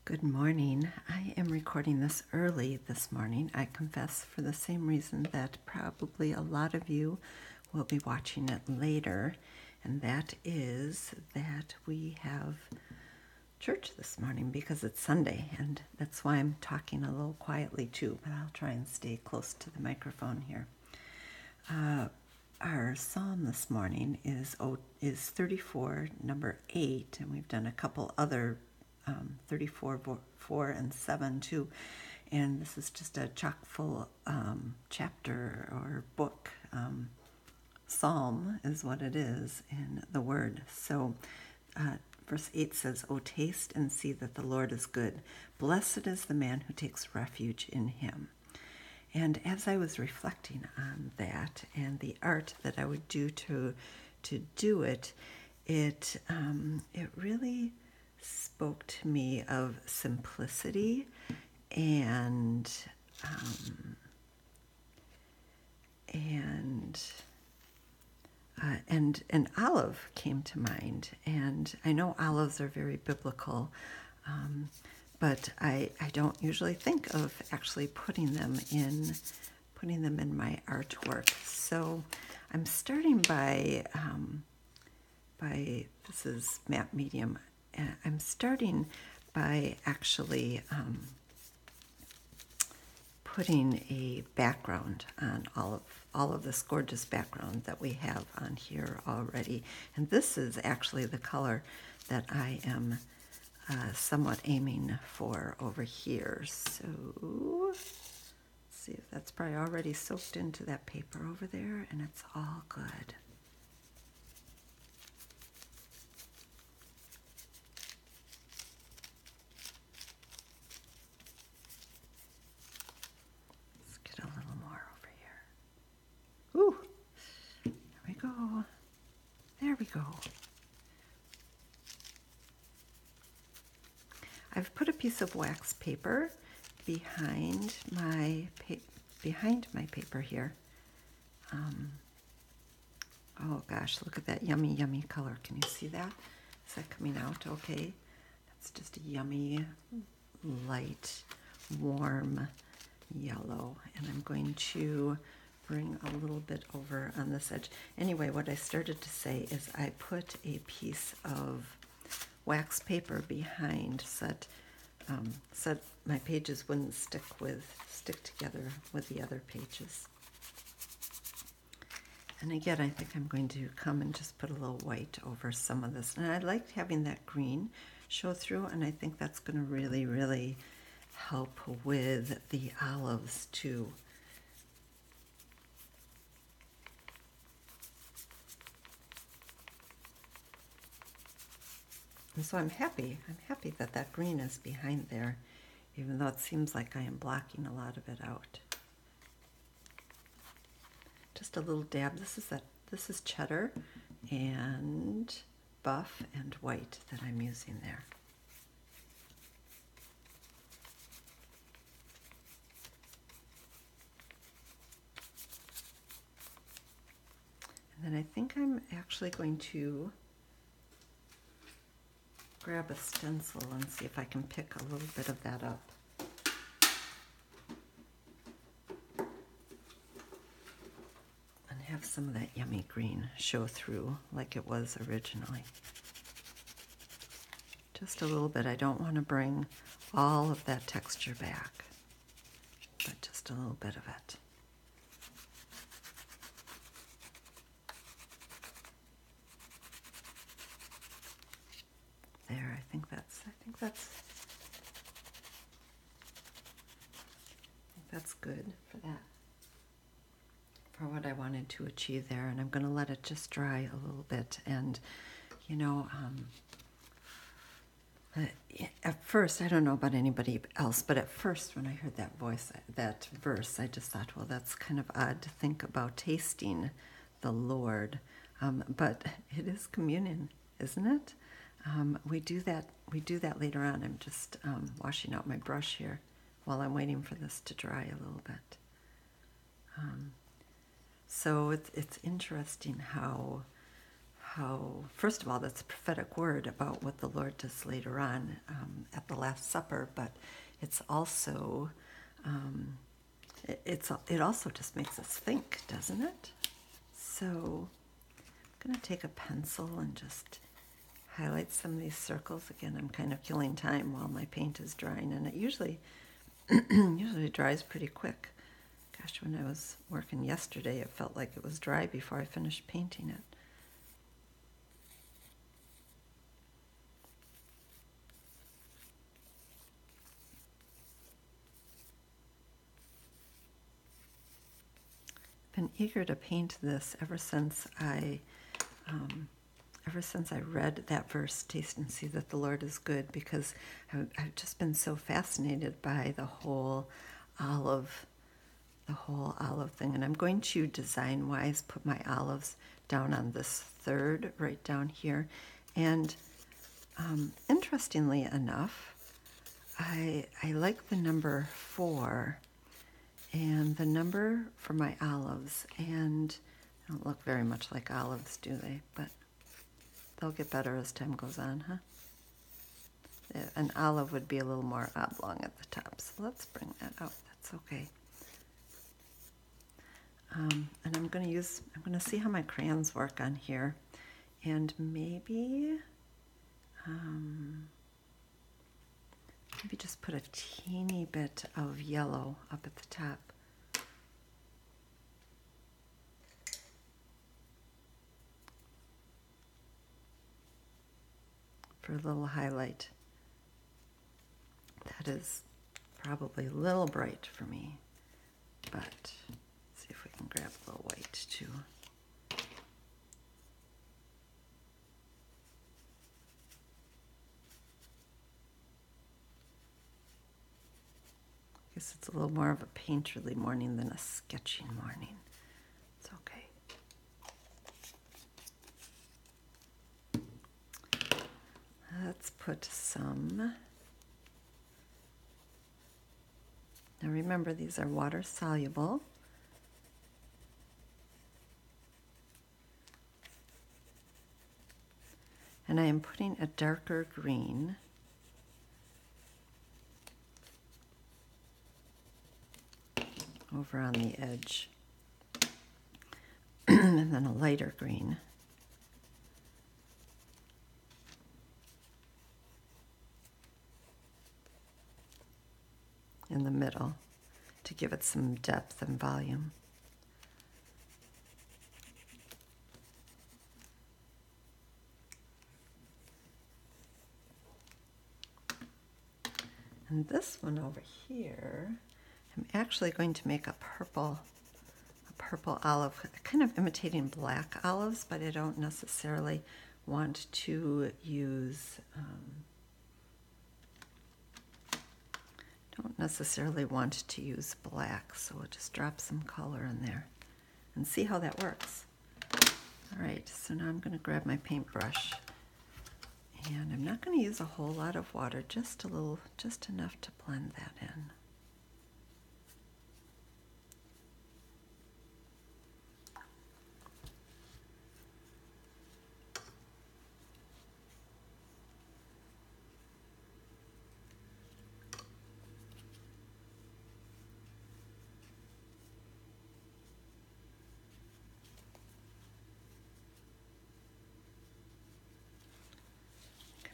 Good morning. I am recording this early this morning, I confess, for the same reason that probably a lot of you will be watching it later, and that is that we have church this morning because it's Sunday, and that's why I'm talking a little quietly too, but I'll try and stay close to the microphone here. Our psalm this morning is 34, number 8, and we've done a couple other 34, 4, and 7 too. And this is just a chock full chapter or book. Psalm is what it is in the Word. So verse 8 says, "O taste and see that the Lord is good. Blessed is the man who takes refuge in him." And as I was reflecting on that and the art that I would do to do it, it really spoke to me of simplicity and an olive came to mind. And I know olives are very biblical, but I don't usually think of actually putting them in my artwork. So I'm starting by this is Map Medium. I'm starting by actually putting a background on all of this gorgeous background that we have on here already. And this is actually the color that I am somewhat aiming for over here. So let's see if that's probably already soaked into that paper over there, and it's all good. Let's get a little more over here. Ooh, there we go. There we go. I've put a piece of wax paper behind my paper here. Oh gosh, look at that yummy, yummy color. Can you see that? Is that coming out okay? That's just a yummy, light, warm yellow. And I'm going to bring a little bit over on this edge. Anyway, what I started to say is I put a piece of wax paper behind so that my pages wouldn't stick together with the other pages. And again, I think I'm going to come and just put a little white over some of this. And I liked having that green show through, and I think that's going to really, really help with the olives too. And so I'm happy that that green is behind there, even though it seems like I am blocking a lot of it out. Just a little dab. This is cheddar and buff and white that I'm using there. And then I think I'm actually going to grab a stencil and see if I can pick a little bit of that up. And have some of that yummy green show through like it was originally. Just a little bit. I don't want to bring all of that texture back, but just a little bit of it. There, I think that's good for that, for what I wanted to achieve there. And I'm going to let it just dry a little bit. And you know, at first, I don't know about anybody else, but at first when I heard that verse, I just thought, well, that's kind of odd to think about tasting the Lord. But it is communion, isn't it? We do that later on. I'm just washing out my brush here while I'm waiting for this to dry a little bit. So it's interesting how, first of all, that's a prophetic word about what the Lord does later on at the Last Supper, but it's also, it also just makes us think, doesn't it? So I'm going to take a pencil and just highlight some of these circles. Again, I'm kind of killing time while my paint is drying, and it usually dries pretty quick. Gosh, when I was working yesterday, it felt like it was dry before I finished painting it. Been eager to paint this ever since I read that verse, taste and see that the Lord is good, because I've just been so fascinated by the whole olive thing. And I'm going to design-wise put my olives down on this third right down here. And interestingly enough, I like the number 4 and the number for my olives, and they don't look very much like olives, do they? But they'll get better as time goes on, huh? An olive would be a little more oblong at the top, so let's bring that out. That's okay. And I'm going to see how my crayons work on here, and maybe just put a teeny bit of yellow up at the top. For a little highlight. That is probably a little bright for me, but let's see if we can grab a little white too. I guess it's a little more of a painterly morning than a sketching morning. It's okay. Let's put some. Now remember, these are water soluble. And I am putting a darker green over on the edge, and then a lighter green. In the middle to give it some depth and volume. And this one over here, I'm actually going to make a purple olive, kind of imitating black olives, but I don't necessarily want to use black, so we'll just drop some color in there and see how that works. All right, so now I'm going to grab my paintbrush, and I'm not going to use a whole lot of water, just enough to blend that in.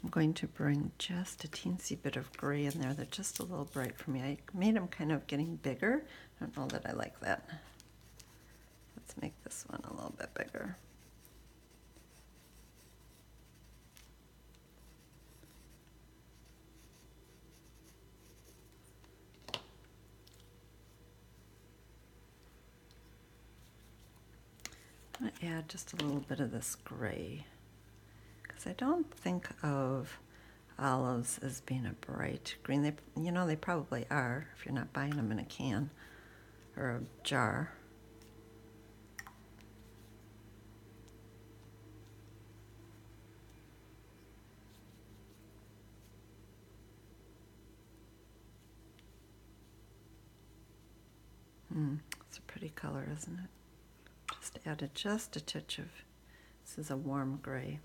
I'm going to bring just a teensy bit of gray in there. They're just a little bright for me. I made them kind of getting bigger. I don't know that I like that. Let's make this one a little bit bigger. I'm going to add just a little bit of this gray, because I don't think of olives as being a bright green. They probably are if you're not buying them in a can or a jar. It's a pretty color, isn't it? Just added just a touch of This is a warm gray.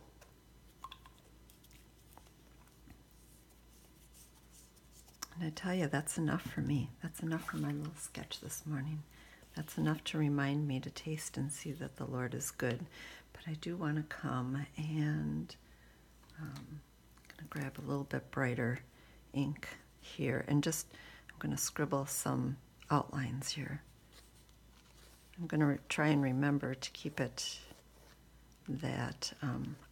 And I tell you, that's enough for me. That's enough for my little sketch this morning. That's enough to remind me to taste and see that the Lord is good. But I do want to come and I'm going to grab a little bit brighter ink here and just, I'm going to scribble some outlines here. I'm going to try and remember to keep it that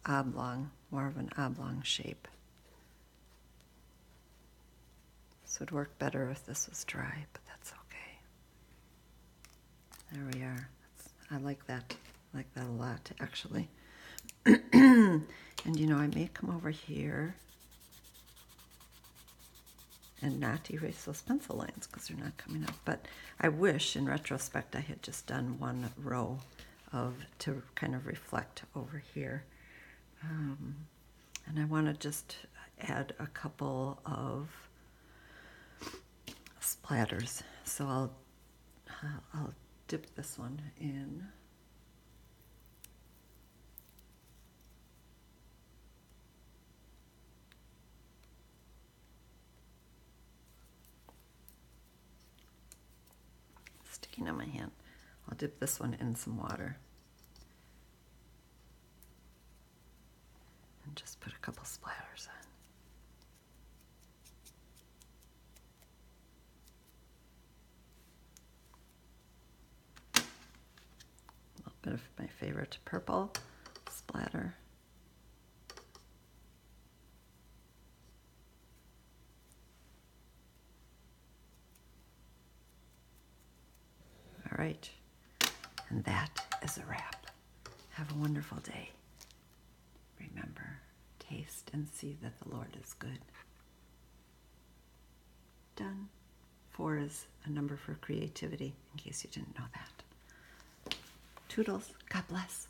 oblong, more of an oblong shape. This would work better if this was dry, but that's okay. There we are. I like that. I like that a lot, actually. And you know, I may come over here and not erase those pencil lines because they're not coming up. But I wish, in retrospect, I had just done one row to kind of reflect over here. And I want to just add a couple of splatters. So I'll dip this one in. Sticking on my hand. I'll dip this one in some water. And just put a couple splatters on. A little bit of my favorite purple splatter. All right, and that is a wrap. Have a wonderful day. Remember, taste and see that the Lord is good. Done. 4 is a number for creativity, in case you didn't know that. Toodles. God bless.